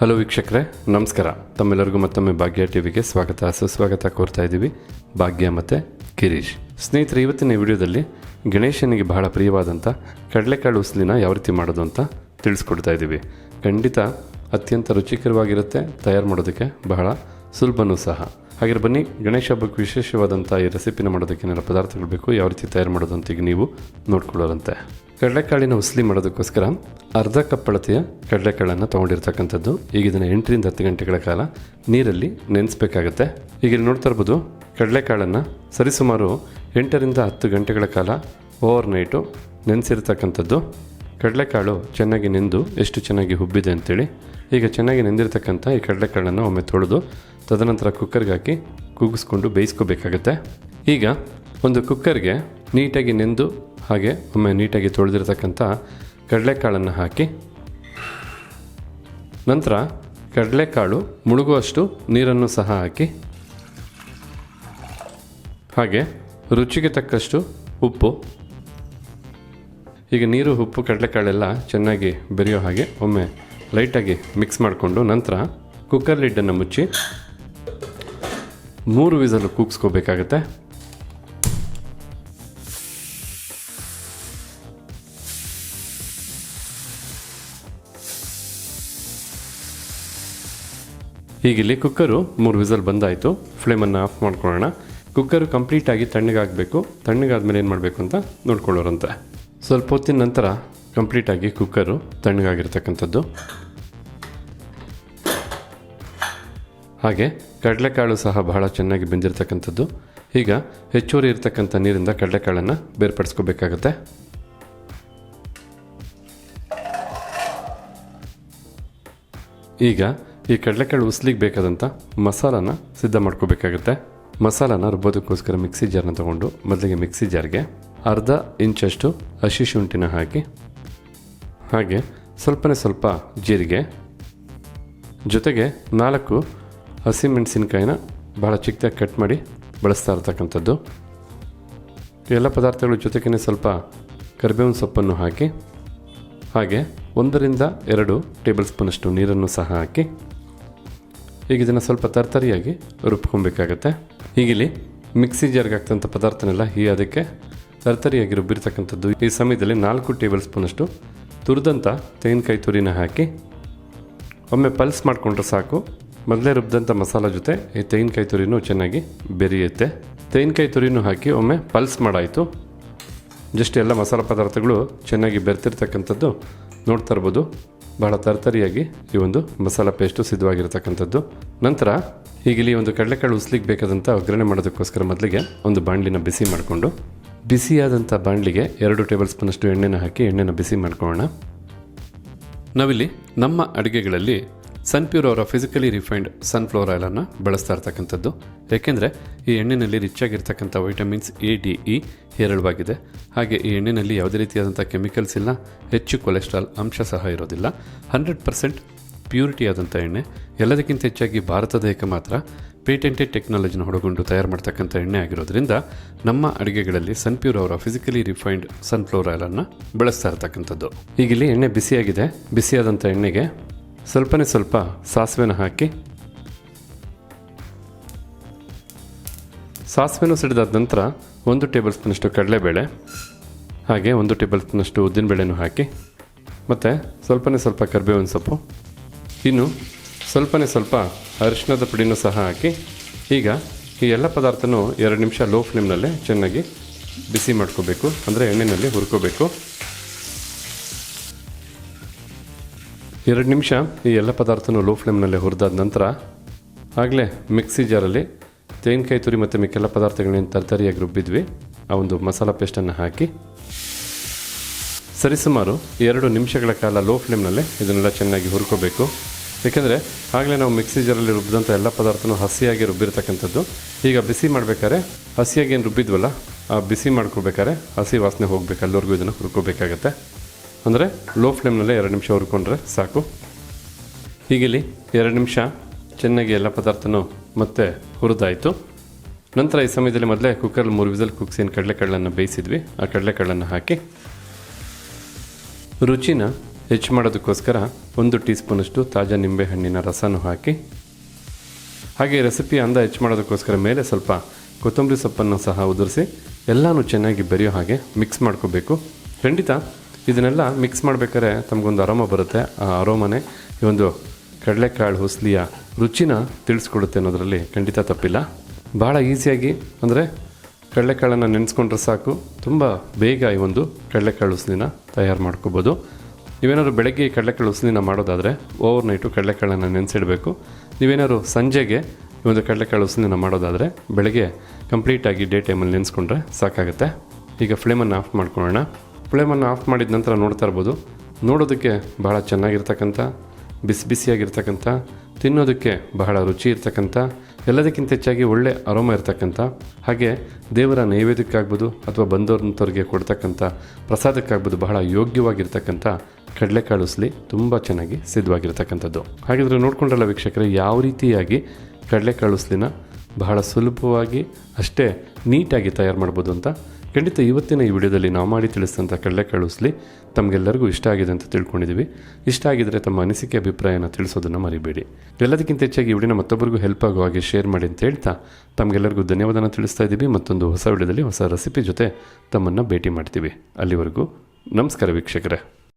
Hello ವೀಕ್ಷಕರೇ, ನಮಸ್ಕಾರ. ತಮ್ಮೆಲ್ಲರಿಗೂ ಮತ್ತೊಮ್ಮೆ ಭಾಗ್ಯ ಟಿವಿಗೆ ಸ್ವಾಗತ ಸುಸ್ವಾಗತ ಕೋರ್ತಾ ಇದ್ದೀವಿ. ಭಾಗ್ಯ ಮತ್ತು ಗಿರೀಶ್. ಸ್ನೇಹಿತರೆ, ಇವತ್ತಿನ ವಿಡಿಯೋದಲ್ಲಿ ಗಣೇಶನಿಗೆ ಬಹಳ ಪ್ರಿಯವಾದಂಥ ಕಡಲೆಕಾಳು ಉಸ್ಲಿನ ಯಾವ ರೀತಿ ಮಾಡೋದು ಅಂತ ತಿಳಿಸ್ಕೊಡ್ತಾ ಇದ್ದೀವಿ. ಖಂಡಿತ ಅತ್ಯಂತ ರುಚಿಕರವಾಗಿರುತ್ತೆ, ತಯಾರು ಮಾಡೋದಕ್ಕೆ ಬಹಳ ಸುಲಭನೂ ಸಹ. ಹಾಗೆ ಬನ್ನಿ, ಗಣೇಶ ಹಬ್ಬಕ್ಕೆ ವಿಶೇಷವಾದಂಥ ಈ ರೆಸಿಪಿನ ಮಾಡೋದಕ್ಕೆ ಏನೆಲ್ಲ ಪದಾರ್ಥಗಳು ಬೇಕು, ಯಾವ ರೀತಿ ತಯಾರು ಮಾಡೋದು ಅಂತ ಈಗ ನೀವು ನೋಡ್ಕೊಳ್ಳೋರಂತೆ. ಕಡಲೆಕಾಳಿನ ಉಸ್ಲಿ ಮಾಡೋದಕ್ಕೋಸ್ಕರ ಅರ್ಧ ಕಪ್ ಅಳತೆಯ ಕಡಲೆಕಾಳನ್ನು ತೊಗೊಂಡಿರ್ತಕ್ಕಂಥದ್ದು. ಈಗ ಇದನ್ನು 8 ರಿಂದ 10 ಗಂಟೆಗಳ ಕಾಲ ನೀರಲ್ಲಿ ನೆನೆಸಬೇಕಾಗತ್ತೆ. ಈಗ ಇಲ್ಲಿ ನೋಡ್ತಾ ಇರ್ಬೋದು, ಕಡಲೆಕಾಳನ್ನು ಸರಿಸುಮಾರು 8 ರಿಂದ 10 ಗಂಟೆಗಳ ಕಾಲ ಓವರ್ನೈಟು ನೆನೆಸಿರ್ತಕ್ಕಂಥದ್ದು. ಕಡಲೆಕಾಳು ಚೆನ್ನಾಗಿ ನೆಂದು ಎಷ್ಟು ಚೆನ್ನಾಗಿ ಹುಬ್ಬಿದೆ ಅಂತೇಳಿ. ಈಗ ಚೆನ್ನಾಗಿ ನೆಂದಿರ್ತಕ್ಕಂಥ ಈ ಕಡಲೆಕಾಳನ್ನು ಒಮ್ಮೆ ತೊಳೆದು ತದನಂತರ ಕುಕ್ಕರ್ಗೆ ಹಾಕಿ ಕೂಗಿಸ್ಕೊಂಡು ಬೇಯಿಸ್ಕೋಬೇಕಾಗತ್ತೆ. ಈಗ ಒಂದು ಕುಕ್ಕರ್ಗೆ ನೀಟಾಗಿ ನೆಂದು ಹಾಗೆ ಒಮ್ಮೆ ನೀಟಾಗಿ ತೊಳೆದಿರ್ತಕ್ಕಂಥ ಕಡಲೆಕಾಳನ್ನು ಹಾಕಿ ನಂತರ ಕಡಲೆಕಾಳು ಮುಳುಗುವಷ್ಟು ನೀರನ್ನು ಸಹ ಹಾಕಿ ಹಾಗೆ ರುಚಿಗೆ ತಕ್ಕಷ್ಟು ಉಪ್ಪು. ಈಗ ನೀರು, ಉಪ್ಪು, ಕಡಲೆಕಾಳೆಲ್ಲ ಚೆನ್ನಾಗಿ ಬೆರೆಯೋ ಹಾಗೆ ಒಮ್ಮೆ ಲೈಟಾಗಿ ಮಿಕ್ಸ್ ಮಾಡಿಕೊಂಡು ನಂತರ ಕುಕ್ಕರ್ ಲಿಡ್ಡನ್ನು ಮುಚ್ಚಿ 3 ವಿಸಲು ಕೂಗಿಸ್ಕೋಬೇಕಾಗತ್ತೆ. ಹೀಗಿಲ್ಲಿ ಕುಕ್ಕರು 3 ವಿಸಲ್ ಬಂದಾಯಿತು. ಫ್ಲೇಮನ್ನು ಆಫ್ ಮಾಡ್ಕೊಳ್ಳೋಣ. ಕುಕ್ಕರು ಕಂಪ್ಲೀಟಾಗಿ ತಣ್ಣಗಾಗಬೇಕು. ತಣ್ಣಗಾದ್ಮೇಲೆ ಏನು ಮಾಡಬೇಕು ಅಂತ ನೋಡ್ಕೊಳ್ಳೋರಂತೆ. ಸ್ವಲ್ಪ ಹೊತ್ತಿನ ನಂತರ ಕಂಪ್ಲೀಟಾಗಿ ಕುಕ್ಕರು ತಣ್ಣಗಾಗಿರ್ತಕ್ಕಂಥದ್ದು. ಹಾಗೆ ಕಡಲೆಕಾಳು ಸಹ ಬಹಳ ಚೆನ್ನಾಗಿ ಬೆಂದಿರ್ತಕ್ಕಂಥದ್ದು. ಈಗ ಹೆಚ್ಚುವರಿ ಇರ್ತಕ್ಕಂಥ ನೀರಿಂದ ಕಡಲೆಕಾಳನ್ನು ಬೇರ್ಪಡಿಸ್ಕೋಬೇಕಾಗತ್ತೆ. ಈಗ ಈ ಕಡಲೆಕಾಳು ಉಸ್ಲಿಗೆ ಬೇಕಾದಂಥ ಮಸಾಲಾನ ಸಿದ್ಧ ಮಾಡ್ಕೋಬೇಕಾಗತ್ತೆ. ಮಸಾಲಾನ ರುಬ್ಬೋದಕ್ಕೋಸ್ಕರ ಮಿಕ್ಸಿ ಜಾರ್ನ ತೊಗೊಂಡು ಮೊದಲಿಗೆ ಮಿಕ್ಸಿ ಜಾರ್ಗೆ ಅರ್ಧ ಇಂಚಷ್ಟು ಹಸಿ ಶುಂಠಿನ ಹಾಕಿ ಹಾಗೆ ಸ್ವಲ್ಪ ಜೀರಿಗೆ ಜೊತೆಗೆ 4 ಹಸಿಮೆಣಸಿನ್ಕಾಯಿನ ಬಹಳ ಚಿಕ್ಕದಾಗಿ ಕಟ್ ಮಾಡಿ ಬಳಸ್ತಾ ಇರ್ತಕ್ಕಂಥದ್ದು. ಎಲ್ಲ ಪದಾರ್ಥಗಳ ಜೊತೆಗೇ ಸ್ವಲ್ಪ ಕರಿಬೇವಿನ ಸೊಪ್ಪನ್ನು ಹಾಕಿ ಹಾಗೆ 1 ರಿಂದ 2 ಟೇಬಲ್ ಸ್ಪೂನಷ್ಟು ನೀರನ್ನು ಸಹ ಹಾಕಿ ಈಗ ಇದನ್ನು ಸ್ವಲ್ಪ ತರ್ತರಿಯಾಗಿ ರುಬ್ಕೊಬೇಕಾಗತ್ತೆ. ಹೀಗಿಲ್ಲಿ ಮಿಕ್ಸಿ ಜಾರ್ಗೆ ಹಾಕ್ತಂಥ ಪದಾರ್ಥನೆಲ್ಲ ಅದಕ್ಕೆ ತರ್ತರಿಯಾಗಿ ರುಬ್ಬಿರ್ತಕ್ಕಂಥದ್ದು. ಈ ಸಮಯದಲ್ಲಿ 4 ಟೇಬಲ್ ಸ್ಪೂನಷ್ಟು ತುರಿದಂಥ ತೆಂಗಿನಕಾಯಿ ತುರಿನ ಹಾಕಿ ಒಮ್ಮೆ ಪಲ್ಸ್ ಮಾಡಿಕೊಂಡ್ರೆ ಸಾಕು. ಮೊದಲೇ ರುಬ್ಬಿದಂಥ ಮಸಾಲ ಜೊತೆ ಈ ತೆಂಗಿನಕಾಯಿ ತುರಿನೂ ಚೆನ್ನಾಗಿ ಬೆರೆಯುತ್ತೆ. ತೆಂಗಿನಕಾಯಿ ತುರಿನೂ ಹಾಕಿ ಒಮ್ಮೆ ಪಲ್ಸ್ ಮಾಡಾಯಿತು. ಜಸ್ಟ್ ಎಲ್ಲ ಮಸಾಲ ಪದಾರ್ಥಗಳು ಚೆನ್ನಾಗಿ ಬೆರೆತಿರ್ತಕ್ಕಂಥದ್ದು ನೋಡ್ತಾ ಇರ್ಬೋದು. ಬಹಳ ತರ್ತರಿಯಾಗಿ ಈ ಒಂದು ಮಸಾಲ ಪೇಸ್ಟು ಸಿದ್ಧವಾಗಿರ್ತಕ್ಕಂಥದ್ದು. ನಂತರ ಹೀಗಿಲ್ಲಿ ಒಂದು ಕಡಲೆಕಾಳು ಉಸ್ಲಿಗೆ ಬೇಕಾದಂಥ ಒಗ್ಗರಣೆ ಮಾಡೋದಕ್ಕೋಸ್ಕರ ಮೊದಲಿಗೆ ಒಂದು ಬಾಣಲಿನ ಬಿಸಿ ಮಾಡಿಕೊಂಡು ಬಿಸಿಯಾದಂಥ ಬಾಣಲಿಗೆ 2 ಟೇಬಲ್ ಸ್ಪೂನಷ್ಟು ಎಣ್ಣೆನ ಹಾಕಿ ಎಣ್ಣೆನ ಬಿಸಿ ಮಾಡ್ಕೊಳ್ಳೋಣ. ನಾವಿಲ್ಲಿ ನಮ್ಮ ಅಡುಗೆಗಳಲ್ಲಿ ಸನ್ಪ್ಯೂರ್ ಅವರ ಫಿಸಿಕಲಿ ರಿಫೈನ್ಡ್ ಸನ್ಫ್ಲವರ್ ಆಯಿಲನ್ನು ಬಳಸ್ತಾ ಇರ್ತಕ್ಕಂಥದ್ದು. ಏಕೆಂದರೆ ಈ ಎಣ್ಣೆಯಲ್ಲಿ ರಿಚ್ ಆಗಿರ್ತಕ್ಕಂಥ ವೈಟಮಿನ್ಸ್ A, D, E ಹೇರಳವಾಗಿದೆ. ಹಾಗೆ ಈ ಎಣ್ಣೆಯಲ್ಲಿ ಯಾವುದೇ ರೀತಿಯಾದಂಥ ಕೆಮಿಕಲ್ಸ್ ಇಲ್ಲ, ಹೆಚ್ಚು ಕೊಲೆಸ್ಟ್ರಾಲ್ ಅಂಶ ಸಹ ಇರೋದಿಲ್ಲ. 100% ಪ್ಯೂರಿಟಿ ಆದಂಥ ಎಣ್ಣೆ. ಎಲ್ಲದಕ್ಕಿಂತ ಹೆಚ್ಚಾಗಿ ಭಾರತ ದೇಶಕ್ಕೆ ಮಾತ್ರ ಪೇಟೆಂಟೆಡ್ ಟೆಕ್ನಾಲಜಿನ ಹೊಡಗೊಂಡು ತಯಾರು ಮಾಡ್ತಕ್ಕಂಥ ಎಣ್ಣೆ ಆಗಿರೋದ್ರಿಂದ ನಮ್ಮ ಅಡುಗೆಗಳಲ್ಲಿ ಸನ್ಪ್ಯೂರ್ ಅವರ ಫಿಸಿಕಲಿ ರಿಫೈನ್ಡ್ ಸನ್ಫ್ಲವರ್ ಆಯಿಲನ್ನು ಬಳಸ್ತಾ ಇರ್ತಕ್ಕಂಥದ್ದು. ಈಗಿಲ್ಲಿ ಎಣ್ಣೆ ಬಿಸಿಯಾಗಿದೆ. ಬಿಸಿಯಾದಂಥ ಎಣ್ಣೆಗೆ ಸ್ವಲ್ಪ ಸಾಸಿವೆನ ಹಾಕಿ ಸಾಸಿವೆನೂ ಸಿಡಿದಾದ ನಂತರ 1 ಟೇಬಲ್ ಸ್ಪೂನಷ್ಟು ಕಡಲೆಬೇಳೆ ಹಾಗೆ 1 ಟೇಬಲ್ ಸ್ಪೂನಷ್ಟು ಉದ್ದಿನಬೇಳೆನೂ ಹಾಕಿ ಮತ್ತು ಸ್ವಲ್ಪ ಕರಿಬೇವಿನ ಸೊಪ್ಪು, ಇನ್ನು ಸ್ವಲ್ಪ ಅರಿಶಿಣದ ಪುಡಿನೂ ಸಹ ಹಾಕಿ ಈಗ ಈ ಎಲ್ಲ ಪದಾರ್ಥನೂ 2 ನಿಮಿಷ ಲೋ ಫ್ಲೇಮ್ನಲ್ಲೇ ಚೆನ್ನಾಗಿ ಬಿಸಿ ಮಾಡ್ಕೋಬೇಕು. ಅಂದರೆ ಎಣ್ಣೆಯಲ್ಲಿ ಹುರ್ಕೋಬೇಕು. 2 ನಿಮಿಷ ಈ ಎಲ್ಲ ಪದಾರ್ಥನೂ ಲೋ ಫ್ಲೇಮ್ನಲ್ಲೇ ಹುರಿದಾದ ನಂತರ ಆಗಲೇ ಮಿಕ್ಸಿ ಜಾರಲ್ಲಿ ತೆಂಗಿನಕಾಯಿ ತುರಿ ಮತ್ತು ಮಿಕ್ಕೆಲ್ಲ ಪದಾರ್ಥಗಳನ್ನೇನು ತರ್ತರಿಯಾಗಿ ರುಬ್ಬಿದ್ವಿ ಆ ಒಂದು ಮಸಾಲ ಪೇಸ್ಟನ್ನು ಹಾಕಿ ಸರಿಸುಮಾರು 2 ನಿಮಿಷಗಳ ಕಾಲ ಲೋ ಫ್ಲೇಮ್ನಲ್ಲೇ ಇದನ್ನೆಲ್ಲ ಚೆನ್ನಾಗಿ ಹುರ್ಕೋಬೇಕು. ಏಕೆಂದರೆ ಆಗಲೇ ನಾವು ಮಿಕ್ಸಿ ಜಾರಲ್ಲಿ ರುಬ್ಬಿದಂಥ ಎಲ್ಲ ಪದಾರ್ಥನೂ ಹಸಿಯಾಗಿ ರುಬ್ಬಿರ್ತಕ್ಕಂಥದ್ದು. ಈಗ ಬಿಸಿ ಮಾಡಬೇಕಾದ್ರೆ ಹಸಿಯಾಗಿ ಏನು ರುಬ್ಬಿದ್ವಲ್ಲ ಆ ಬಿಸಿ ಮಾಡ್ಕೋಬೇಕಾದ್ರೆ ಹಸಿ ವಾಸನೆ ಹೋಗಬೇಕು, ಅಲ್ಲಿವರೆಗೂ ಇದನ್ನು ಹುರ್ಕೋಬೇಕಾಗತ್ತೆ. ಅಂದರೆ ಲೋ ಫ್ಲೇಮ್ನಲ್ಲೇ 2 ನಿಮಿಷ ಹುರ್ಕೊಂಡ್ರೆ ಸಾಕು. ಹೀಗಿಲ್ಲಿ 2 ನಿಮಿಷ ಚೆನ್ನಾಗಿ ಎಲ್ಲ ಪದಾರ್ಥನೂ ಮತ್ತೆ ಹುರಿದಾಯಿತು. ನಂತರ ಈ ಸಮಯದಲ್ಲಿ ಮೊದಲೇ ಕುಕ್ಕರಲ್ಲಿ 3 ವಿಸಲ್ ಕೂಗಿಸಿ ಕಡಲೆಕಾಳನ್ನು ಬೇಯಿಸಿದ್ವಿ. ಆ ಕಡಲೆಕಾಳನ್ನು ಹಾಕಿ ರುಚಿನ ಹೆಚ್ಚು ಮಾಡೋದಕ್ಕೋಸ್ಕರ 1 ಟೀ ಸ್ಪೂನಷ್ಟು ತಾಜಾ ನಿಂಬೆಹಣ್ಣಿನ ರಸನೂ ಹಾಕಿ, ಹಾಗೆ ರೆಸಿಪಿ ಅಂದ ಹೆಚ್ಚು ಮಾಡೋದಕ್ಕೋಸ್ಕರ ಮೇಲೆ ಸ್ವಲ್ಪ ಕೊತ್ತಂಬರಿ ಸೊಪ್ಪನ್ನು ಸಹ ಉದುರಿಸಿ ಎಲ್ಲನೂ ಚೆನ್ನಾಗಿ ಬೆರೆಯೋ ಹಾಗೆ ಮಿಕ್ಸ್ ಮಾಡ್ಕೋಬೇಕು. ಖಂಡಿತ ಇದನ್ನೆಲ್ಲ ಮಿಕ್ಸ್ ಮಾಡಬೇಕಾದ್ರೆ ತಮಗೊಂದು ಅರೋಮ ಬರುತ್ತೆ. ಆ ಅರೋಮನೆ ಈ ಒಂದು ಕಡಲೆಕಾಳು ಹುಸ್ಲಿಯ ರುಚಿನ ತಿಳಿಸ್ಕೊಡುತ್ತೆ ಅನ್ನೋದರಲ್ಲಿ ಖಂಡಿತ ತಪ್ಪಿಲ್ಲ. ಭಾಳ ಈಸಿಯಾಗಿ ಅಂದರೆ ಕಡಲೆಕಾಳನ್ನು ನೆನೆಸ್ಕೊಂಡ್ರೆ ಸಾಕು, ತುಂಬ ಬೇಗ ಈ ಒಂದು ಕಡಲೆಕಾಳು ಹುಸ್ಲಿನ ತಯಾರು ಮಾಡ್ಕೋಬೋದು. ನೀವೇನಾದ್ರು ಬೆಳಗ್ಗೆ ಕಡಲೆಕಾಳು ಹುಸ್ಲಿನ ಮಾಡೋದಾದರೆ ಓವರ್ನೈಟು ಕಡಲೆಕಾಳನ್ನು ನೆನೆಸಿಡಬೇಕು. ನೀವೇನಾದ್ರು ಸಂಜೆಗೆ ಈ ಒಂದು ಕಡಲೆಕಾಳು ಹುಸ್ಲಿನ ಮಾಡೋದಾದರೆ ಬೆಳಗ್ಗೆ ಕಂಪ್ಲೀಟಾಗಿ ಡೇ ಟೈಮಲ್ಲಿ ನೆನೆಸ್ಕೊಂಡ್ರೆ ಸಾಕಾಗುತ್ತೆ. ಈಗ ಫ್ಲೇಮನ್ನು ಆಫ್ ಮಾಡ್ಕೊಳ್ಳೋಣ. ಫ್ಲೇಮನ್ನು ಆಫ್ ಮಾಡಿದ ನಂತರ ನೋಡ್ತಾ ಇರ್ಬೋದು, ನೋಡೋದಕ್ಕೆ ಭಾಳ ಚೆನ್ನಾಗಿರ್ತಕ್ಕಂಥ, ಬಿಸಿ ಬಿಸಿಯಾಗಿರ್ತಕ್ಕಂಥ, ತಿನ್ನೋದಕ್ಕೆ ಬಹಳ ರುಚಿ ಇರ್ತಕ್ಕಂಥ, ಎಲ್ಲದಕ್ಕಿಂತ ಹೆಚ್ಚಾಗಿ ಒಳ್ಳೆ ಅರೋಮ ಇರ್ತಕ್ಕಂಥ, ಹಾಗೆ ದೇವರ ನೈವೇದ್ಯಕ್ಕಾಗ್ಬೋದು ಅಥವಾ ಬಂದೋರಂಥವ್ರಿಗೆ ಕೊಡ್ತಕ್ಕಂಥ ಪ್ರಸಾದಕ್ಕಾಗ್ಬೋದು ಬಹಳ ಯೋಗ್ಯವಾಗಿರ್ತಕ್ಕಂಥ ಕಡಲೆಕಾಳು ಹುಸ್ಲಿ ತುಂಬ ಚೆನ್ನಾಗಿ ಸಿದ್ಧವಾಗಿರ್ತಕ್ಕಂಥದ್ದು. ಹಾಗಿದ್ರೆ ನೋಡ್ಕೊಂಡ್ರಲ್ಲ ವೀಕ್ಷಕರೇ, ಯಾವ ರೀತಿಯಾಗಿ ಕಡಲೆಕಾಳು ಹುಸ್ಲಿನ ಬಹಳ ಸುಲಭವಾಗಿ ಅಷ್ಟೇ ನೀಟಾಗಿ ತಯಾರು ಮಾಡ್ಬೋದು ಅಂತ. ಖಂಡಿತ ಇವತ್ತಿನ ಈ ವಿಡಿಯೋದಲ್ಲಿ ನಾವು ಮಾಡಿ ತಿಳಿಸಿದಂಥ ಕಡಲೆಕಾಳು ಹುಸ್ಲಿ ತಮಗೆಲ್ಲರಿಗೂ ಇಷ್ಟ ಆಗಿದೆ ಅಂತ ತಿಳ್ಕೊಂಡಿದ್ದೀವಿ. ಇಷ್ಟ ಆಗಿದರೆ ತಮ್ಮ ಅನಿಸಿಕೆ ಅಭಿಪ್ರಾಯನ ತಿಳಿಸೋದನ್ನು ಮರಿಬೇಡಿ. ಎಲ್ಲದಕ್ಕಿಂತ ಹೆಚ್ಚಾಗಿ ಈ ವಿಡಿಯೋನ ಮತ್ತೊಬ್ಬರಿಗೂ ಹೆಲ್ಪ್ ಆಗೋ ಹಾಗೆ ಶೇರ್ ಮಾಡಿ ಅಂತ ಹೇಳ್ತಾ ತಮಗೆಲ್ಲರಿಗೂ ಧನ್ಯವಾದನ ತಿಳಿಸ್ತಾ ಇದ್ದೀವಿ. ಮತ್ತೊಂದು ಹೊಸ ವಿಡಿಯೋದಲ್ಲಿ ಹೊಸ ರೆಸಿಪಿ ಜೊತೆ ತಮ್ಮನ್ನು ಭೇಟಿ ಮಾಡ್ತೀವಿ. ಅಲ್ಲಿವರೆಗೂ ನಮಸ್ಕಾರ ವೀಕ್ಷಕರೇ.